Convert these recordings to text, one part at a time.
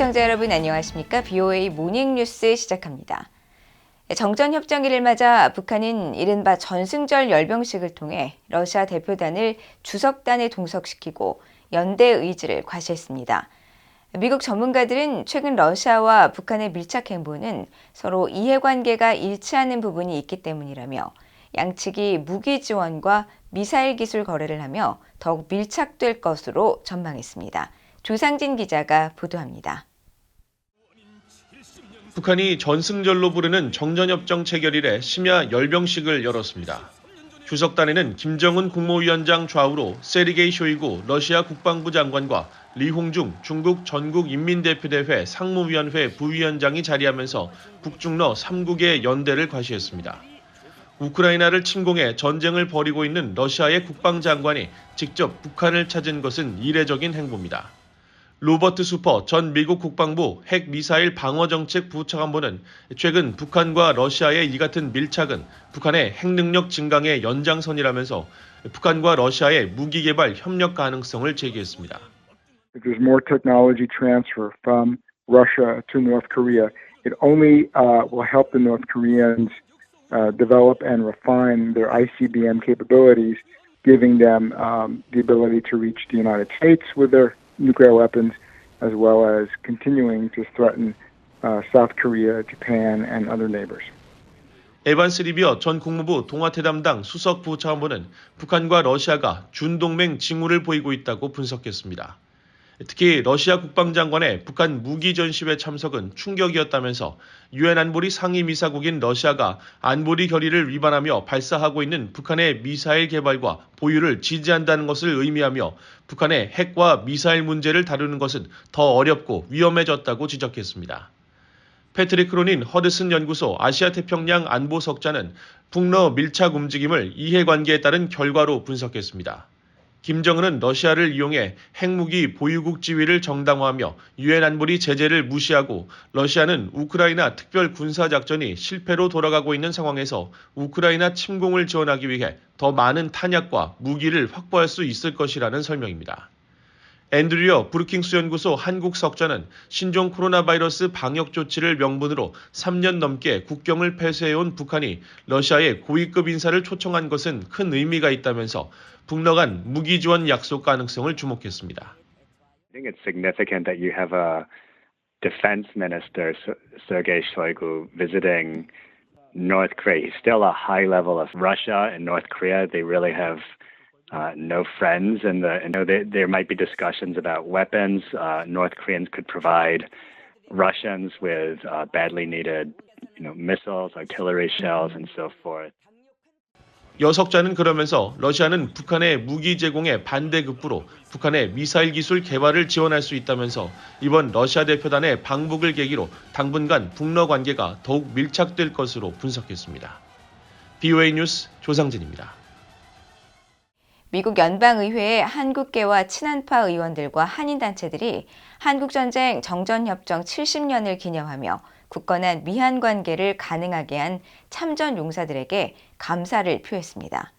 시청자 여러분 안녕하십니까? VOA 모닝뉴스 시작합니다. 정전협정일을 맞아 북한은 이른바 전승절 열병식을 통해 러시아 대표단을 주석단에 동석시키고 연대 의지를 과시했습니다. 미국 전문가들은 최근 러시아와 북한의 밀착 행보는 서로 이해관계가 일치하는 부분이 있기 때문이라며 양측이 무기 지원과 미사일 기술 거래를 하며 더욱 밀착될 것으로 전망했습니다. 조상진 기자가 보도합니다. 북한이 전승절로 부르는 정전협정 체결 이래 심야 열병식을 열었습니다. 주석단에는 김정은 국무위원장 좌우로 세르게이 쇼이구 러시아 국방부 장관과 리홍중 중국 전국인민대표대회 상무위원회 부위원장이 자리하면서 북중러 3국의 연대를 과시했습니다. 우크라이나를 침공해 전쟁을 벌이고 있는 러시아의 국방장관이 직접 북한을 찾은 것은 이례적인 행보입니다. 로버트 수퍼 전 미국 국방부 핵미사일 방어정책 부차관보는 최근 북한과 러시아의 이 같은 밀착은 북한의 핵능력 증강의 연장선이라면서 북한과 러시아의 무기개발 협력 가능성을 제기했습니다. If there's more technology transfer from Russia to North Korea, it only will help the North Koreans develop and refine their ICBM capabilities, giving them the ability to reach the United States with their nuclear weapons, as well as continuing to threaten South Korea, Japan, and other neighbors. 에반스 리비어 전 국무부 동아태 담당 수석 부차관보는 북한과 러시아가 준동맹 징후를 보이고 있다고 분석했습니다. 특히 러시아 국방장관의 북한 무기 전시회 참석은 충격이었다면서 유엔 안보리 상임이사국인 러시아가 안보리 결의를 위반하며 발사하고 있는 북한의 미사일 개발과 보유를 지지한다는 것을 의미하며 북한의 핵과 미사일 문제를 다루는 것은 더 어렵고 위험해졌다고 지적했습니다. 패트릭 크로닌 허드슨 연구소 아시아태평양 안보석자는 북러 밀착 움직임을 이해관계에 따른 결과로 분석했습니다. 김정은은 러시아를 이용해 핵무기 보유국 지위를 정당화하며 유엔 안보리 제재를 무시하고 러시아는 우크라이나 특별 군사작전이 실패로 돌아가고 있는 상황에서 우크라이나 침공을 지원하기 위해 더 많은 탄약과 무기를 확보할 수 있을 것이라는 설명입니다. 앤드류어 브루킹스 연구소 한국 석자는 신종 코로나 바이러스 방역 조치를 명분으로 3년 넘게 국경을 폐쇄해온 북한이 러시아의 고위급 인사를 초청한 것은 큰 의미가 있다면서 북러 간 무기 지원 약속 가능성을 주목했습니다. I think it's significant that you have a defense minister, Sergei Shoigu, visiting North Korea. He's still a high level of Russia and North Korea. They really have no friends, and there might be discussions about weapons. North Koreans could provide Russians with badly needed, missiles, artillery shells, and so forth. 여석자는 그러면서 러시아는 북한의 무기 제공에 반대급부로 북한의 미사일 기술 개발을 지원할 수 있다면서 이번 러시아 대표단의 방북을 계기로 당분간 북러 관계가 더욱 밀착될 것으로 분석했습니다. VOA 뉴스 조상진입니다. 미국 연방의회의 한국계와 친한파 의원들과 한인단체들이 한국전쟁 정전협정 70년을 기념하며 굳건한 미한 관계를 가능하게 한 참전용사들에게 감사를 표했습니다.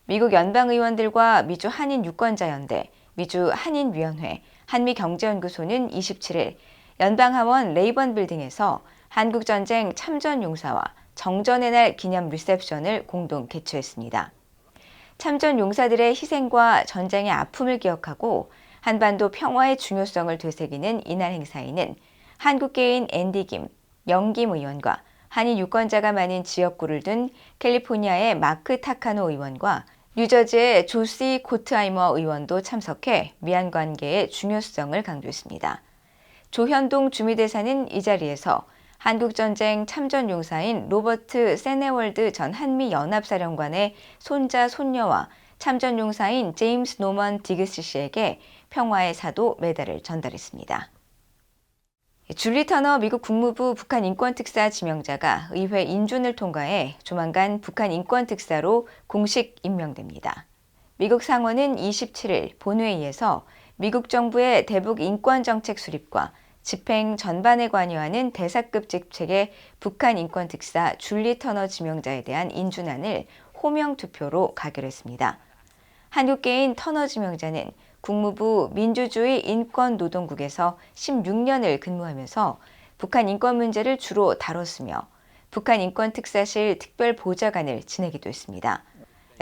미국 연방의원들과 미주 한인유권자연대, 미주 한인위원회, 한미경제연구소는 27일 연방하원 레이번 빌딩에서 한국전쟁 참전용사와 정전의 날 기념 리셉션을 공동 개최했습니다. 참전용사들의 희생과 전쟁의 아픔을 기억하고 한반도 평화의 중요성을 되새기는 이날 행사에는 한국계인 앤디 김, 영김 의원과 한인 유권자가 많은 지역구를 둔 캘리포니아의 마크 타카노 의원과 뉴저지의 조시 코트하이머 의원도 참석해 미한 관계의 중요성을 강조했습니다. 조현동 주미대사는 이 자리에서 한국전쟁 참전용사인 로버트 세네월드 전 한미연합사령관의 손자, 손녀와 참전용사인 제임스 노먼 디그스 씨에게 평화의 사도 메달을 전달했습니다. 줄리 터너 미국 국무부 북한인권특사 지명자가 의회 인준을 통과해 조만간 북한인권특사로 공식 임명됩니다. 미국 상원은 27일 본회의에서 미국 정부의 대북 인권정책 수립과 집행 전반에 관여하는 대사급 직책의 북한인권특사 줄리 터너 지명자에 대한 인준안을 호명 투표로 가결했습니다. 한국계인 터너 지명자는 국무부 민주주의 인권노동국에서 16년을 근무하면서 북한 인권 문제를 주로 다뤘으며 북한인권특사실 특별보좌관을 지내기도 했습니다.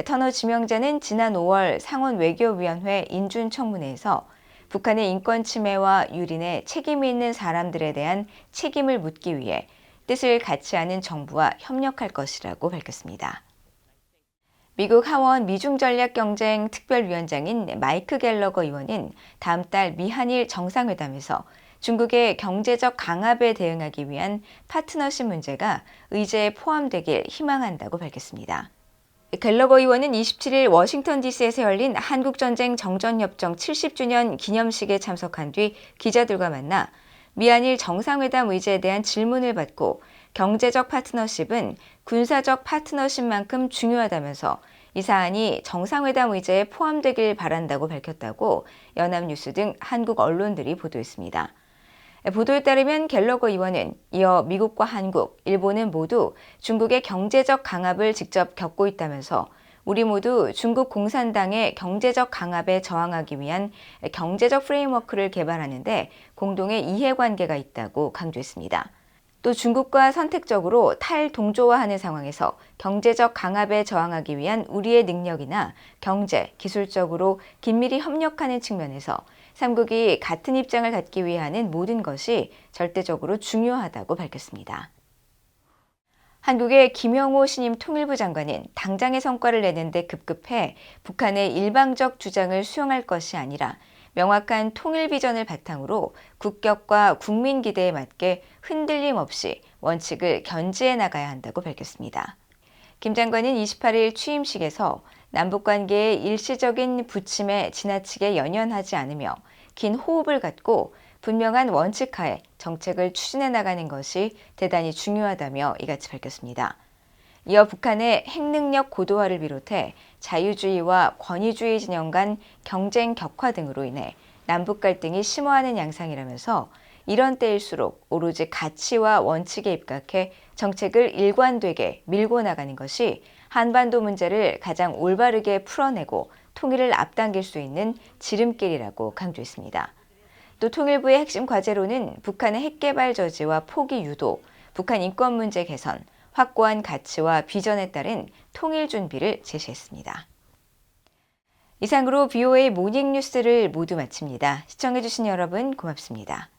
터너 지명자는 지난 5월 상원 외교위원회 인준청문회에서 북한의 인권 침해와 유린에 책임이 있는 사람들에 대한 책임을 묻기 위해 뜻을 같이 하는 정부와 협력할 것이라고 밝혔습니다. 미국 하원 미중전략경쟁 특별위원장인 마이크 갤러거 의원은 다음 달 미한일 정상회담에서 중국의 경제적 강압에 대응하기 위한 파트너십 문제가 의제에 포함되길 희망한다고 밝혔습니다. 갤러거 의원은 27일 워싱턴 DC에서 열린 한국전쟁 정전협정 70주년 기념식에 참석한 뒤 기자들과 만나 미한일 정상회담 의제에 대한 질문을 받고 경제적 파트너십은 군사적 파트너십만큼 중요하다면서 이 사안이 정상회담 의제에 포함되길 바란다고 밝혔다고 연합뉴스 등 한국 언론들이 보도했습니다. 보도에 따르면 갤러거 의원은 이어 미국과 한국, 일본은 모두 중국의 경제적 강압을 직접 겪고 있다면서 우리 모두 중국 공산당의 경제적 강압에 저항하기 위한 경제적 프레임워크를 개발하는데 공동의 이해관계가 있다고 강조했습니다. 또 중국과 선택적으로 탈동조화하는 상황에서 경제적 강압에 저항하기 위한 우리의 능력이나 경제, 기술적으로 긴밀히 협력하는 측면에서 삼국이 같은 입장을 갖기 위해 하는 모든 것이 절대적으로 중요하다고 밝혔습니다. 한국의 김영호 신임 통일부 장관은 당장의 성과를 내는데 급급해 북한의 일방적 주장을 수용할 것이 아니라 명확한 통일 비전을 바탕으로 국격과 국민 기대에 맞게 흔들림 없이 원칙을 견지해 나가야 한다고 밝혔습니다. 김 장관은 28일 취임식에서 남북관계의 일시적인 부침에 지나치게 연연하지 않으며 긴 호흡을 갖고 분명한 원칙하에 정책을 추진해 나가는 것이 대단히 중요하다며 이같이 밝혔습니다. 이어 북한의 핵능력 고도화를 비롯해 자유주의와 권위주의 진영 간 경쟁 격화 등으로 인해 남북 갈등이 심화하는 양상이라면서 이런 때일수록 오로지 가치와 원칙에 입각해 정책을 일관되게 밀고 나가는 것이 한반도 문제를 가장 올바르게 풀어내고 통일을 앞당길 수 있는 지름길이라고 강조했습니다. 또 통일부의 핵심 과제로는 북한의 핵개발 저지와 포기 유도, 북한 인권 문제 개선, 확고한 가치와 비전에 따른 통일 준비를 제시했습니다. 이상으로 VOA 모닝뉴스를 모두 마칩니다. 시청해주신 여러분 고맙습니다.